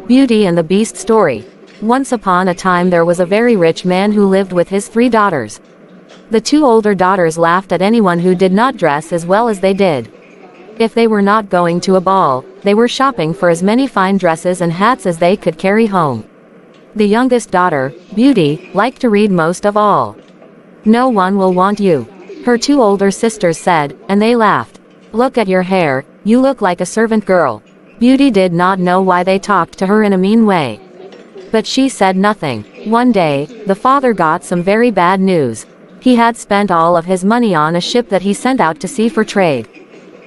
Beauty and the Beast story. Once upon a time there was a very rich man who lived with his 3 daughters. The 2 older daughters laughed at anyone who did not dress as well as they did. If they were not going to a ball, they were shopping for as many fine dresses and hats as they could carry home. The youngest daughter, Beauty, liked to read most of all. "No one will want you," her 2 older sisters said, and they laughed. "Look at your hair, you look like a servant girl." Beauty did not know why they talked to her in a mean way. But she said nothing. One day, the father got some very bad news. He had spent all of his money on a ship that he sent out to sea for trade.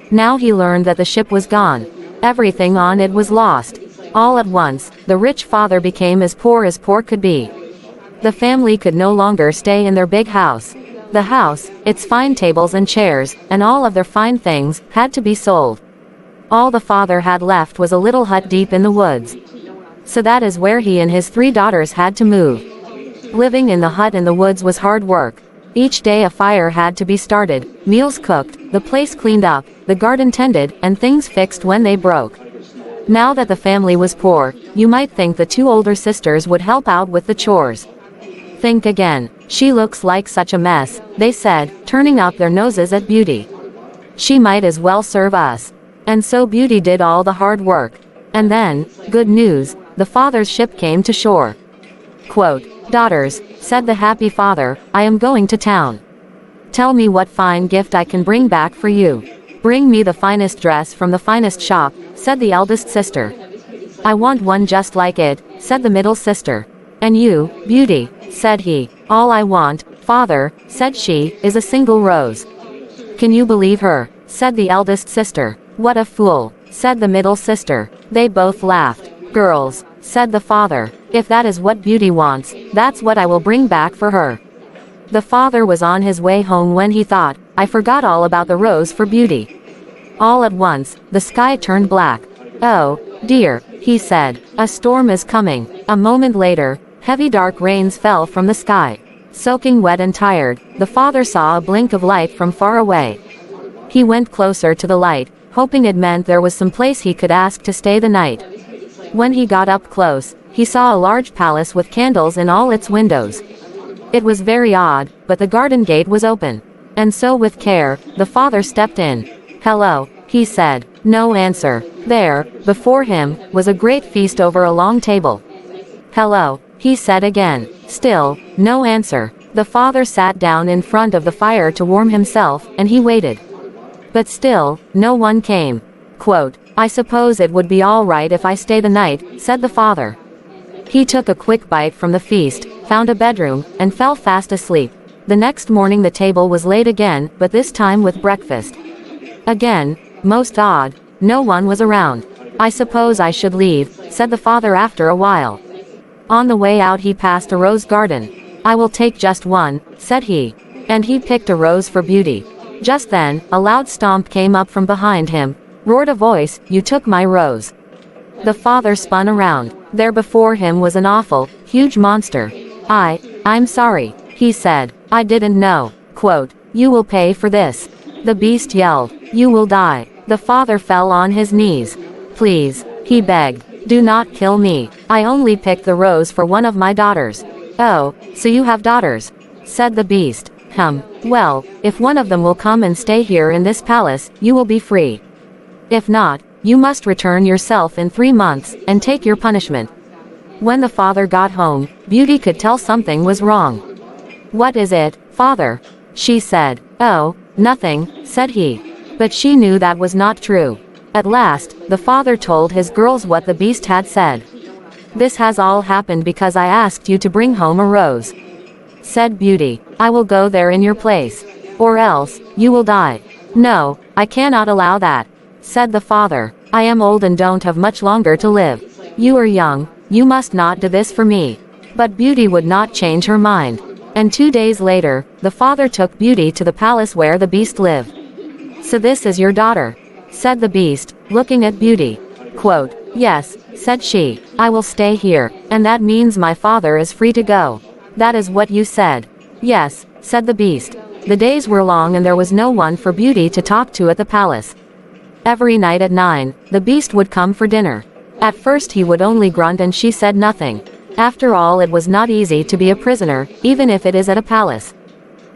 Now he learned that the ship was gone. Everything on it was lost. All at once, the rich father became as poor could be. The family could no longer stay in their big house. The house, its fine tables and chairs, and all of their fine things, had to be sold. All the father had left was a little hut deep in the woods. So that is where he and his 3 daughters had to move. Living in the hut in the woods was hard work. Each day a fire had to be started, meals cooked, the place cleaned up, the garden tended, and things fixed when they broke. Now that the family was poor, you might think the 2 older sisters would help out with the chores. "Think again. She looks like such a mess," they said, turning up their noses at Beauty. "She might as well serve us." And so Beauty did all the hard work. And then, good news, the father's ship came to shore. Quote, "Daughters," said the happy father, "I am going to town. Tell me what fine gift I can bring back for you." "Bring me the finest dress from the finest shop," said the eldest sister. "I want one just like it," said the middle sister. "And you, Beauty," said he. "All I want, father," said she, "is a single rose." "Can you believe her?" said the eldest sister. "What a fool," said the middle sister. They both laughed. "Girls," said the father, "if that is what Beauty wants, that's what I will bring back for her." The father was on his way home when he thought, "I forgot all about the rose for Beauty." All at once, the sky turned black. "Oh, dear," he said, "a storm is coming." A moment later, heavy dark rains fell from the sky. Soaking wet and tired, the father saw a blink of light from far away. He went closer to the light, hoping it meant there was some place he could ask to stay the night. When he got up close, he saw a large palace with candles in all its windows. It was very odd, but the garden gate was open. And so with care, the father stepped in. "Hello," he said. No answer. There, before him, was a great feast over a long table. "Hello," he said again. Still, no answer. The father sat down in front of the fire to warm himself, and he waited. But still, no one came. Quote, "I suppose it would be all right if I stay the night," said the father. He took a quick bite from the feast, found a bedroom, and fell fast asleep. The next morning the table was laid again, but this time with breakfast. Again, most odd, no one was around. "I suppose I should leave," said the father after a while. On the way out he passed a rose garden. "I will take just one," said he. And he picked a rose for Beauty. Just then, a loud stomp came up from behind him. Roared a voice, "You took my rose." The father spun around. There before him was an awful, huge monster. I'm sorry," he said. "I didn't know." Quote, "You will pay for this." The beast yelled, "You will die." The father fell on his knees. "Please," he begged, "do not kill me. I only picked the rose for one of my daughters." "Oh, so you have daughters?" said the beast. Well, if one of them will come and stay here in this palace, you will be free. If not, you must return yourself in 3 months, and take your punishment." When the father got home, Beauty could tell something was wrong. "What is it, father?" she said. "Oh, nothing," said he. But she knew that was not true. At last, the father told his girls what the beast had said. "This has all happened because I asked you to bring home a rose," said Beauty. "I will go there in your place. Or else, you will die." "No, I cannot allow that," said the father. "I am old and don't have much longer to live. You are young, you must not do this for me." But Beauty would not change her mind. And 2 days later, the father took Beauty to the palace where the beast lived. "So this is your daughter?" said the beast, looking at Beauty. Quote, "Yes," said she. "I will stay here, and that means my father is free to go." "That is what you said." "Yes," said the beast. The days were long and there was no one for Beauty to talk to at the palace. Every night at 9, the beast would come for dinner. At first he would only grunt and she said nothing. After all, it was not easy to be a prisoner, even if it is at a palace.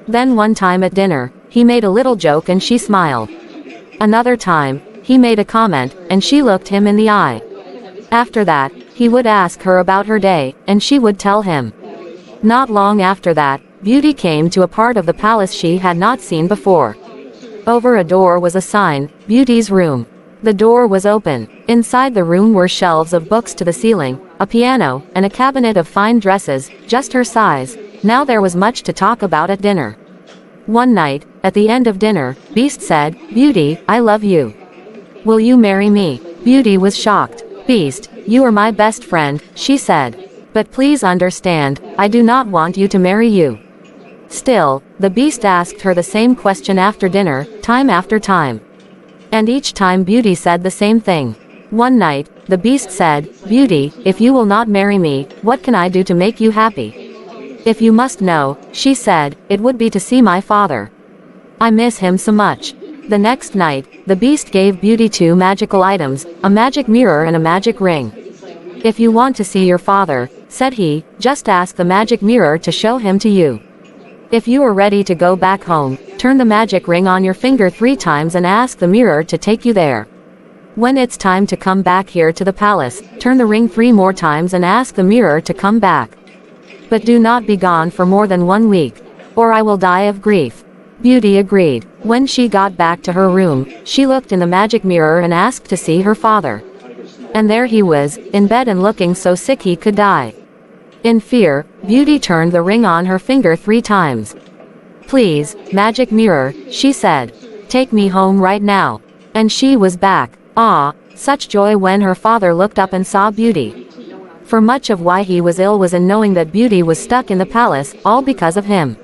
Then one time at dinner, he made a little joke and she smiled. Another time, he made a comment, and she looked him in the eye. After that, he would ask her about her day, and she would tell him. Not long after that, Beauty came to a part of the palace she had not seen before. Over a door was a sign, Beauty's room. The door was open. Inside the room were shelves of books to the ceiling, a piano, and a cabinet of fine dresses, just her size. Now there was much to talk about at dinner. One night, at the end of dinner, Beast said, "Beauty, I love you. Will you marry me?" Beauty was shocked. "Beast, you are my best friend," she said. "But please understand, I do not want you to marry you." Still, the Beast asked her the same question after dinner, time after time. And each time Beauty said the same thing. One night, the Beast said, "Beauty, if you will not marry me, what can I do to make you happy?" "If you must know," she said, "it would be to see my father. I miss him so much." The next night, the Beast gave Beauty two magical items, a magic mirror and a magic ring. "If you want to see your father," said he, "just ask the magic mirror to show him to you. If you are ready to go back home, turn the magic ring on your finger 3 times and ask the mirror to take you there. When it's time to come back here to the palace, turn the ring 3 more times and ask the mirror to come back. But do not be gone for more than 1 week, or I will die of grief." Beauty agreed. When she got back to her room, she looked in the magic mirror and asked to see her father. And there he was, in bed and looking so sick he could die. In fear, Beauty turned the ring on her finger 3 times. "Please, magic mirror," she said. "Take me home right now." And she was back. Ah, such joy when her father looked up and saw Beauty. For much of why he was ill was in knowing that Beauty was stuck in the palace, all because of him.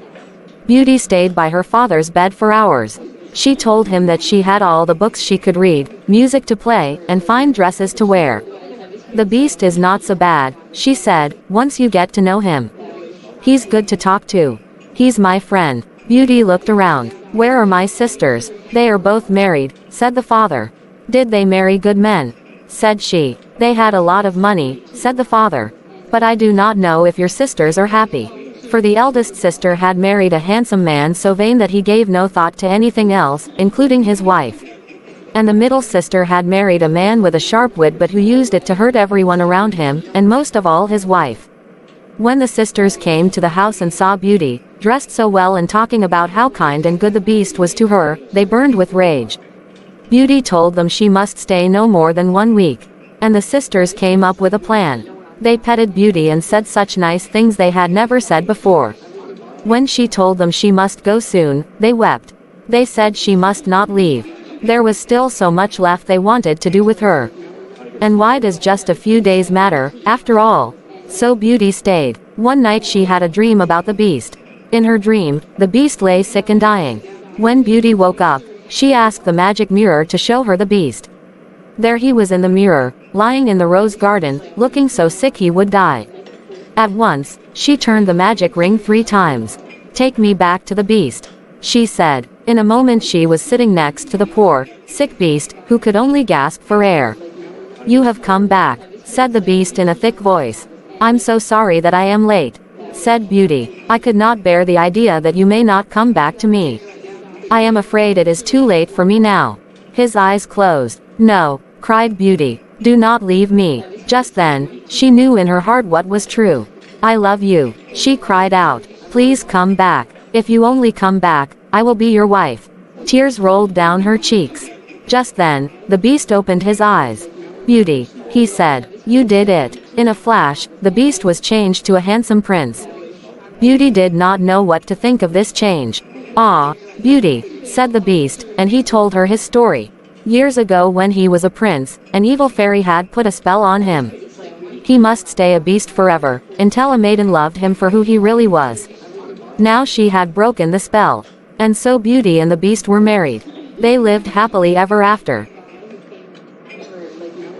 Beauty stayed by her father's bed for hours. She told him that she had all the books she could read, music to play, and fine dresses to wear. "The Beast is not so bad," she said, "once you get to know him. He's good to talk to. He's my friend." Beauty looked around. "Where are my sisters?" "They are both married," said the father. "Did they marry good men?" said she. "They had a lot of money," said the father. "But I do not know if your sisters are happy." For the eldest sister had married a handsome man so vain that he gave no thought to anything else, including his wife. And the middle sister had married a man with a sharp wit but who used it to hurt everyone around him, and most of all his wife. When the sisters came to the house and saw Beauty, dressed so well and talking about how kind and good the Beast was to her, they burned with rage. Beauty told them she must stay no more than 1 week. And the sisters came up with a plan. They petted Beauty and said such nice things they had never said before. When she told them she must go soon, they wept. They said she must not leave. There was still so much left they wanted to do with her. And why does just a few days matter, after all? So Beauty stayed. One night she had a dream about the Beast. In her dream, the Beast lay sick and dying. When Beauty woke up, she asked the magic mirror to show her the Beast. There he was in the mirror, lying in the rose garden, looking so sick he would die. At once, she turned the magic ring 3 times. "Take me back to the Beast," she said. In a moment she was sitting next to the poor, sick Beast, who could only gasp for air. "You have come back," said the Beast in a thick voice. "I'm so sorry that I am late," said Beauty. "I could not bear the idea that you may not come back to me. I am afraid it is too late for me now." His eyes closed. "No," cried Beauty. "Do not leave me." Just then, she knew in her heart what was true. "I love you," she cried out. "Please come back. If you only come back, I will be your wife." Tears rolled down her cheeks. Just then, the Beast opened his eyes. "Beauty," he said, "you did it." In a flash, the Beast was changed to a handsome prince. Beauty did not know what to think of this change. "Ah, Beauty," said the Beast, and he told her his story. Years ago when he was a prince, an evil fairy had put a spell on him. He must stay a beast forever, until a maiden loved him for who he really was. Now she had broken the spell. And so Beauty and the Beast were married. They lived happily ever after.